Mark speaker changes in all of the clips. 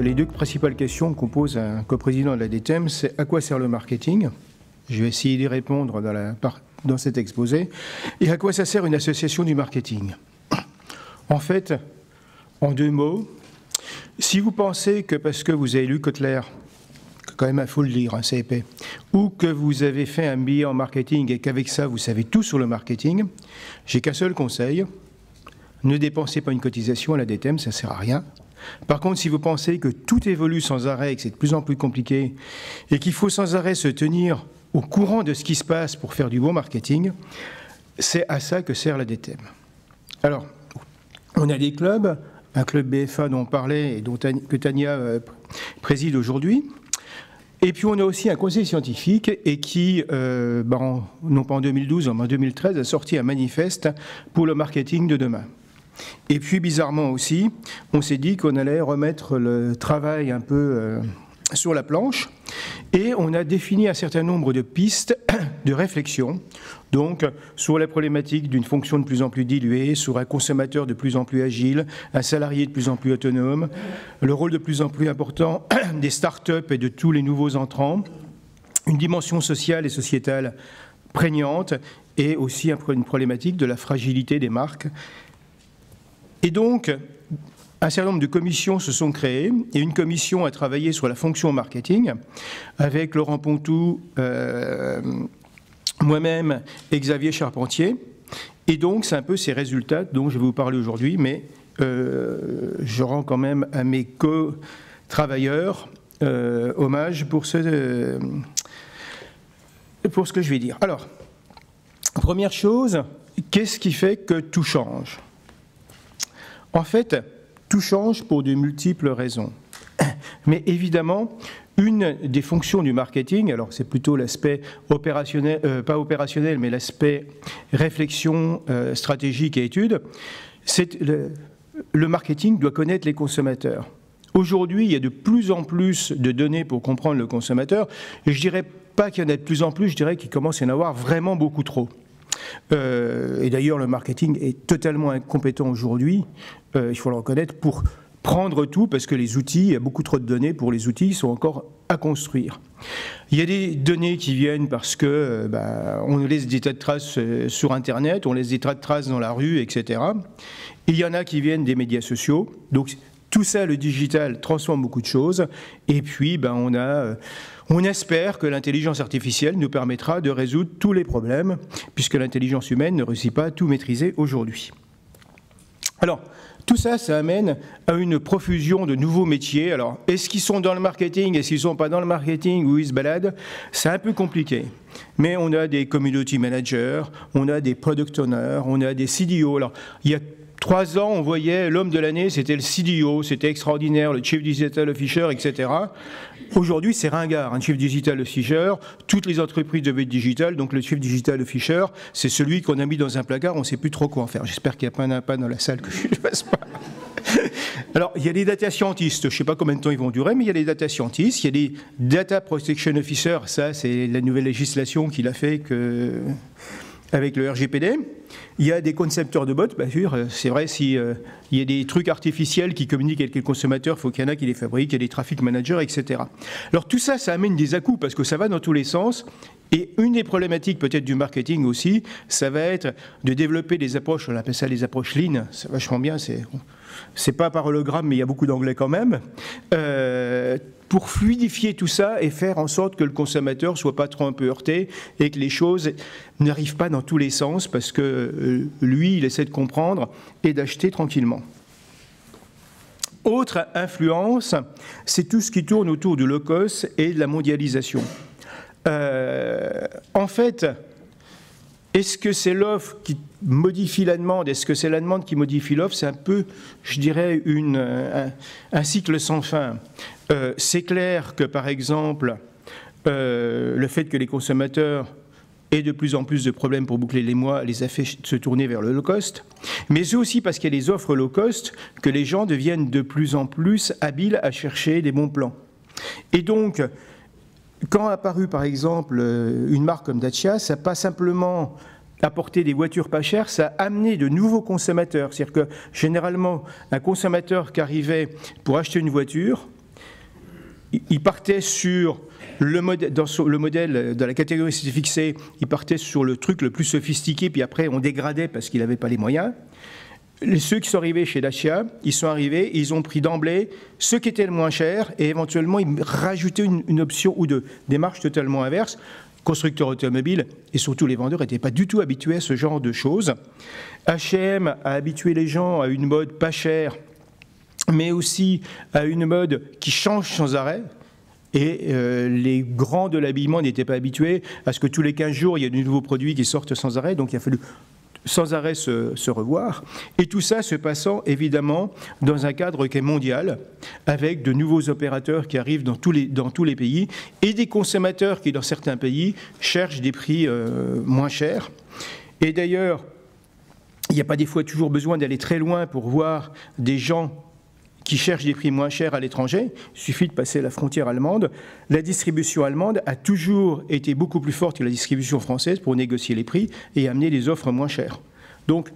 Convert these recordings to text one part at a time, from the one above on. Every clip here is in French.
Speaker 1: les deux principales questions qu'on pose à un coprésident de la DTEM, c'est à quoi sert le marketing? Je vais essayer d'y répondre dans cet exposé. Et à quoi ça sert une association du marketing? En fait, en deux mots, si vous pensez que parce que vous avez lu Kotler, quand même il faut le lire, hein, c'est épais, ou que vous avez fait un billet en marketing et qu'avec ça vous savez tout sur le marketing, j'ai qu'un seul conseil, ne dépensez pas une cotisation à la DTEM, ça ne sert à rien. Par contre, si vous pensez que tout évolue sans arrêt et que c'est de plus en plus compliqué et qu'il faut sans arrêt se tenir au courant de ce qui se passe pour faire du bon marketing, c'est à ça que sert la DTEM. Alors, on a des clubs, un club BFA dont on parlait et que Tania préside aujourd'hui, et puis on a aussi un conseil scientifique et qui, non pas en 2012, mais en 2013, a sorti un manifeste pour le marketing de demain. Et puis, bizarrement aussi, on s'est dit qu'on allait remettre le travail un peu sur la planche et on a défini un certain nombre de pistes de réflexion, donc sur la problématique d'une fonction de plus en plus diluée, sur un consommateur de plus en plus agile, un salarié de plus en plus autonome, le rôle de plus en plus important des start-up et de tous les nouveaux entrants, une dimension sociale et sociétale prégnante et aussi une problématique de la fragilité des marques. Et donc, un certain nombre de commissions se sont créées, et une commission a travaillé sur la fonction marketing, avec Laurent Pontou, moi-même et Xavier Charpentier. Et donc, c'est un peu ces résultats dont je vais vous parler aujourd'hui, mais je rends quand même à mes co-travailleurs hommage pour ce que je vais dire. Alors, première chose, qu'est-ce qui fait que tout change ? En fait, tout change pour de multiples raisons. Mais évidemment, une des fonctions du marketing, alors c'est plutôt l'aspect opérationnel, pas opérationnel, mais l'aspect réflexion stratégique et étude, c'est le marketing doit connaître les consommateurs. Aujourd'hui, il y a de plus en plus de données pour comprendre le consommateur, et je ne dirais pas qu'il y en a de plus en plus, je dirais qu'il commence à y en avoir vraiment beaucoup trop. Et d'ailleurs, le marketing est totalement incompétent aujourd'hui, il faut le reconnaître, pour prendre tout, parce que les outils, il y a beaucoup trop de données pour les outils, ils sont encore à construire. Il y a des données qui viennent parce que on laisse des tas de traces sur Internet, on laisse des tas de traces dans la rue, etc. Et il y en a qui viennent des médias sociaux. Donc tout ça, le digital, transforme beaucoup de choses. Et puis, on espère que l'intelligence artificielle nous permettra de résoudre tous les problèmes, puisque l'intelligence humaine ne réussit pas à tout maîtriser aujourd'hui. Alors, tout ça, ça amène à une profusion de nouveaux métiers. Alors, est-ce qu'ils sont dans le marketing, est-ce qu'ils ne sont pas dans le marketing, ou ils se baladent? C'est un peu compliqué. Mais on a des community managers, on a des product owners, on a des CDO. Alors, il y a 3 ans, on voyait l'homme de l'année, c'était le CDO, c'était extraordinaire, le Chief Digital Officer, etc. Aujourd'hui, c'est ringard, un Chief Digital Officer, toutes les entreprises devaient être digitales, donc le Chief Digital Officer, c'est celui qu'on a mis dans un placard, on ne sait plus trop quoi en faire. J'espère qu'il n'y a pas un impact dans la salle que je ne passe pas. Alors, il y a les data scientists, je ne sais pas combien de temps ils vont durer, mais il y a les data scientists, il y a les data protection officers, ça c'est la nouvelle législation qu'il a fait avec le RGPD. Il y a des concepteurs de bots, bien sûr, c'est vrai, s'il y a des trucs artificiels qui communiquent avec les consommateurs, il faut qu'il y en a qui les fabriquent, il y a des traffic managers, etc. Alors tout ça, ça amène des à-coups, parce que ça va dans tous les sens, et une des problématiques peut-être du marketing aussi, ça va être de développer des approches, on appelle ça les approches lean, c'est vachement bien, c'est pas par hologramme, mais il y a beaucoup d'anglais quand même, pour fluidifier tout ça et faire en sorte que le consommateur ne soit pas trop un peu heurté et que les choses n'arrivent pas dans tous les sens parce que lui, il essaie de comprendre et d'acheter tranquillement. Autre influence, c'est tout ce qui tourne autour du low-cost et de la mondialisation. En fait, est-ce que c'est l'offre qui modifie la demande? Est-ce que c'est la demande qui modifie l'offre? C'est un peu, je dirais, un cycle sans fin. C'est clair que, par exemple, le fait que les consommateurs aient de plus en plus de problèmes pour boucler les mois les a fait se tourner vers le low cost. Mais c'est aussi parce qu'il y a les offres low cost que les gens deviennent de plus en plus habiles à chercher des bons plans. Et donc, quand a apparu, par exemple, une marque comme Dacia, ça n'a pas simplement apporté des voitures pas chères, ça a amené de nouveaux consommateurs. C'est-à-dire que, généralement, un consommateur qui arrivait pour acheter une voiture, il partait sur le modèle, le modèle de la catégorie c'était fixé, il partait sur le truc le plus sophistiqué, puis après on dégradait parce qu'il n'avait pas les moyens. Ceux qui sont arrivés chez Dacia, ils sont arrivés, ils ont pris d'emblée ce qui était le moins cher et éventuellement ils rajoutaient une option ou deux. Démarche totalement inverse. Constructeurs automobiles et surtout les vendeurs n'étaient pas du tout habitués à ce genre de choses. H&M a habitué les gens à une mode pas chère, mais aussi à une mode qui change sans arrêt. Et les grands de l'habillement n'étaient pas habitués à ce que tous les 15 jours, il y ait de nouveaux produits qui sortent sans arrêt. Donc il a fallu sans arrêt se revoir. Et tout ça se passant évidemment dans un cadre qui est mondial, avec de nouveaux opérateurs qui arrivent dans tous les pays, et des consommateurs qui, dans certains pays, cherchent des prix moins chers. Et d'ailleurs, il n'y a pas des fois toujours besoin d'aller très loin pour voir des gens qui cherchent des prix moins chers à l'étranger. Il suffit de passer la frontière allemande. La distribution allemande a toujours été beaucoup plus forte que la distribution française pour négocier les prix et amener des offres moins chères. Donc,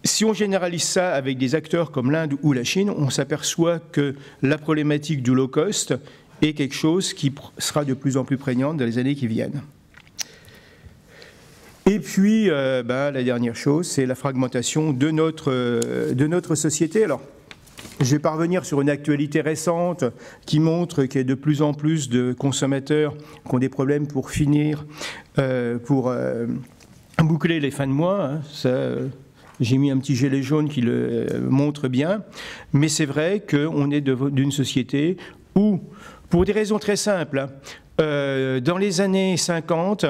Speaker 1: si on généralise ça avec des acteurs comme l'Inde ou la Chine, on s'aperçoit que la problématique du low cost est quelque chose qui sera de plus en plus prégnante dans les années qui viennent. Et puis, la dernière chose, c'est la fragmentation de notre société. Alors, je vais parvenir sur une actualité récente qui montre qu'il y a de plus en plus de consommateurs qui ont des problèmes pour finir, pour boucler les fins de mois. Hein. Ça, j'ai mis un petit gilet jaune qui le montre bien. Mais c'est vrai qu'on est d'une société où, pour des raisons très simples, dans les années 50,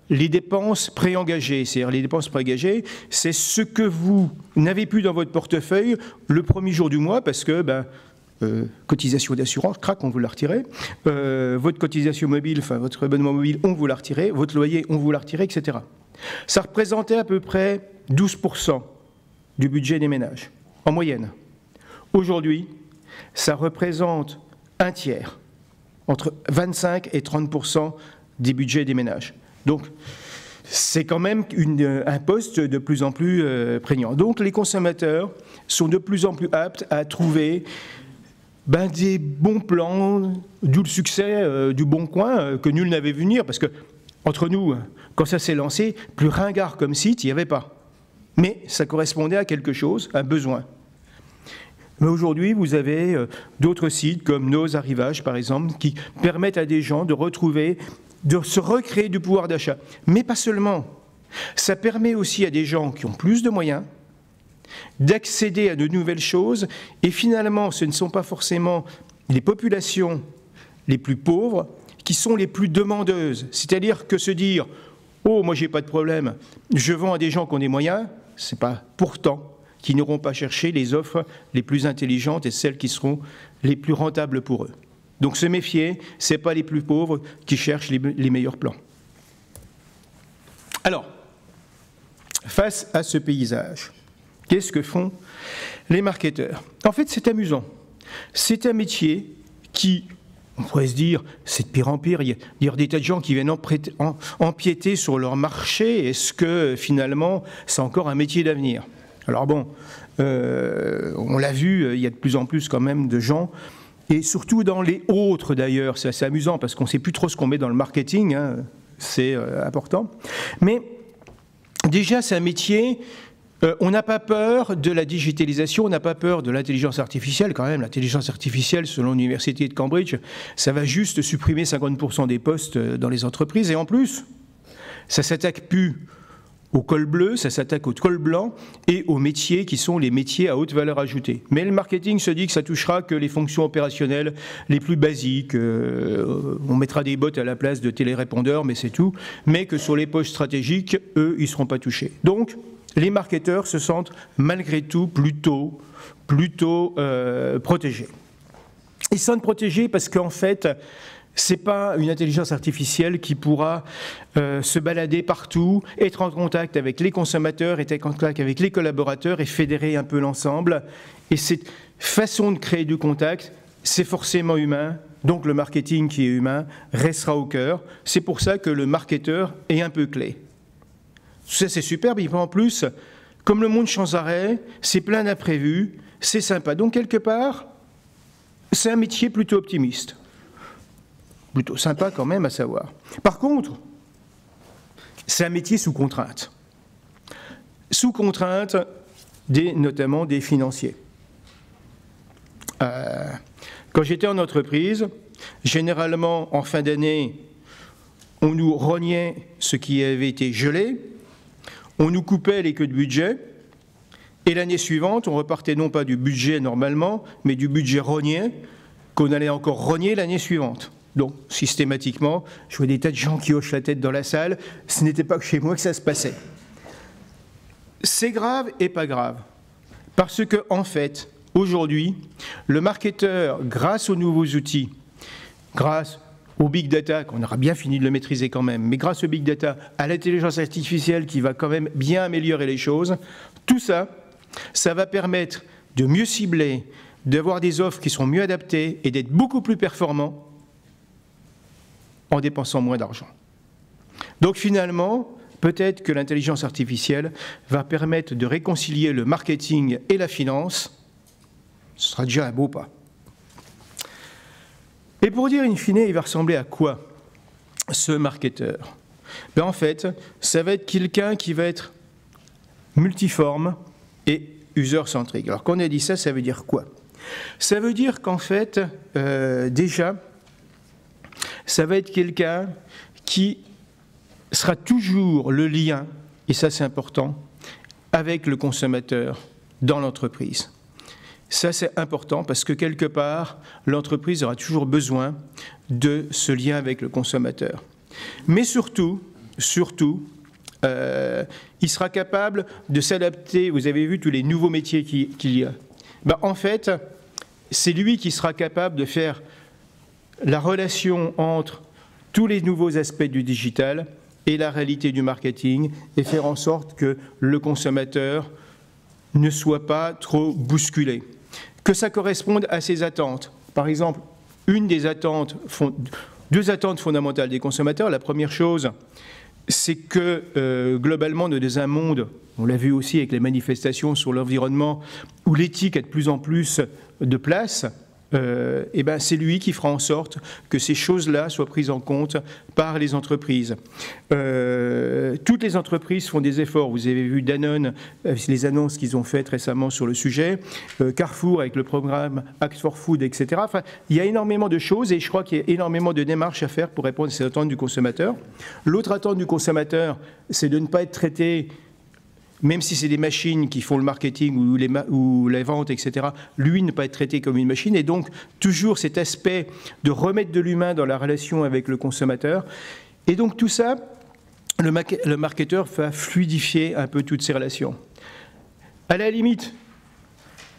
Speaker 1: les dépenses préengagées, c'est-à-dire les dépenses préengagées, c'est ce que vous n'avez plus dans votre portefeuille le premier jour du mois parce que, cotisation d'assurance, crac, on vous l'a retiré, votre cotisation mobile, enfin votre abonnement mobile, on vous l'a retiré, votre loyer, on vous l'a retiré, etc. Ça représentait à peu près 12% du budget des ménages, en moyenne. Aujourd'hui, ça représente un tiers, entre 25 et 30% des budgets des ménages. Donc, c'est quand même un poste de plus en plus prégnant. Donc, les consommateurs sont de plus en plus aptes à trouver des bons plans, d'où le succès du Bon Coin que nul n'avait vu venir. Parce que, entre nous, quand ça s'est lancé, plus ringard comme site, il n'y avait pas. Mais ça correspondait à quelque chose, à un besoin. Mais aujourd'hui, vous avez d'autres sites comme Nos Arrivages, par exemple, qui permettent à des gens de retrouver, de se recréer du pouvoir d'achat. Mais pas seulement. Ça permet aussi à des gens qui ont plus de moyens d'accéder à de nouvelles choses. Et finalement, ce ne sont pas forcément les populations les plus pauvres qui sont les plus demandeuses. C'est-à-dire que se dire « Oh, moi, j'ai pas de problème, je vends à des gens qui ont des moyens », c'est pas pourtant qui n'auront pas cherché les offres les plus intelligentes et celles qui seront les plus rentables pour eux. Donc se méfier, ce n'est pas les plus pauvres qui cherchent les meilleurs plans. Alors, face à ce paysage, qu'est-ce que font les marketeurs? En fait, c'est amusant. C'est un métier qui, on pourrait se dire, c'est de pire en pire. Il y a des tas de gens qui viennent empiéter sur leur marché. Est-ce que, finalement, c'est encore un métier d'avenir? Alors bon, on l'a vu, il y a de plus en plus quand même de gens, et surtout dans les autres d'ailleurs, c'est assez amusant parce qu'on ne sait plus trop ce qu'on met dans le marketing, hein, c'est important. Mais déjà c'est un métier, on n'a pas peur de la digitalisation, on n'a pas peur de l'intelligence artificielle. Quand même, l'intelligence artificielle, selon l'université de Cambridge, ça va juste supprimer 50% des postes dans les entreprises, et en plus, ça s'attaque plus au col bleu, ça s'attaque au col blanc et aux métiers qui sont les métiers à haute valeur ajoutée. Mais le marketing se dit que ça touchera que les fonctions opérationnelles les plus basiques. On mettra des bots à la place de télérépondeurs, mais c'est tout. Mais que sur les postes stratégiques, eux, ils ne seront pas touchés. Donc, les marketeurs se sentent malgré tout plutôt protégés. Ils se sentent protégés parce qu'en fait, ce n'est pas une intelligence artificielle qui pourra se balader partout, être en contact avec les consommateurs, être en contact avec les collaborateurs et fédérer un peu l'ensemble. Et cette façon de créer du contact, c'est forcément humain, donc le marketing qui est humain restera au cœur. C'est pour ça que le marketeur est un peu clé. Ça, c'est super, mais en plus, comme le monde change sans arrêt, c'est plein d'imprévus, c'est sympa. Donc quelque part, c'est un métier plutôt optimiste. plutôt sympa quand même à savoir. Par contre, c'est un métier sous contrainte. Sous contrainte, notamment des financiers. Quand j'étais en entreprise, généralement en fin d'année, on nous rognait ce qui avait été gelé, on nous coupait les queues de budget, et l'année suivante, on repartait non pas du budget normalement, mais du budget rogné, qu'on allait encore rogner l'année suivante. Donc, systématiquement, je vois des tas de gens qui hochent la tête dans la salle, ce n'était pas chez moi que ça se passait. C'est grave et pas grave, parce que, en fait, aujourd'hui, le marketeur, grâce aux nouveaux outils, grâce au big data, qu'on aura bien fini de le maîtriser quand même, mais grâce au big data, à l'intelligence artificielle qui va quand même bien améliorer les choses, tout ça, ça va permettre de mieux cibler, d'avoir des offres qui sont mieux adaptées et d'être beaucoup plus performants en dépensant moins d'argent. Donc finalement, peut-être que l'intelligence artificielle va permettre de réconcilier le marketing et la finance. Ce sera déjà un beau pas. Et pour dire in fine, il va ressembler à quoi ce marketeur? Ben en fait, ça va être quelqu'un qui va être multiforme et user-centrique. Alors quand on a dit ça, ça veut dire quoi? Ça veut dire qu'en fait, déjà, ça va être quelqu'un qui sera toujours le lien, et ça c'est important, avec le consommateur dans l'entreprise. Ça c'est important parce que quelque part, l'entreprise aura toujours besoin de ce lien avec le consommateur. Mais surtout, il sera capable de s'adapter. Vous avez vu tous les nouveaux métiers qu'il y a. Ben, en fait, c'est lui qui sera capable de faire la relation entre tous les nouveaux aspects du digital et la réalité du marketing et faire en sorte que le consommateur ne soit pas trop bousculé. Que ça corresponde à ses attentes. Par exemple, deux attentes fondamentales des consommateurs. La première chose, c'est que globalement, dans un monde, on l'a vu aussi avec les manifestations sur l'environnement, où l'éthique a de plus en plus de place, et ben c'est lui qui fera en sorte que ces choses-là soient prises en compte par les entreprises. Toutes les entreprises font des efforts. Vous avez vu Danone, les annonces qu'ils ont faites récemment sur le sujet, Carrefour avec le programme Act for Food, etc. Enfin, il y a énormément de choses et je crois qu'il y a énormément de démarches à faire pour répondre à ces attentes du consommateur. L'autre attente du consommateur, c'est de ne pas être traité, même si c'est des machines qui font le marketing ou les ventes, etc., lui ne pas être traité comme une machine. Et donc, toujours cet aspect de remettre de l'humain dans la relation avec le consommateur. Et donc, tout ça, le marketeur va fluidifier un peu toutes ces relations. À la limite,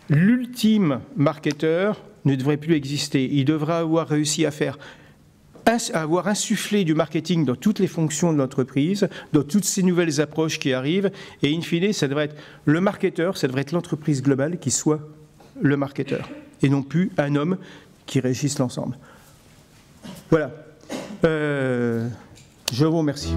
Speaker 1: l'ultime marketeur ne devrait plus exister. Il devra avoir réussi à avoir insufflé du marketing dans toutes les fonctions de l'entreprise, dans toutes ces nouvelles approches qui arrivent, et in fine, ça devrait être le marketeur, ça devrait être l'entreprise globale qui soit le marketeur, et non plus un homme qui régisse l'ensemble. Voilà. Je vous remercie.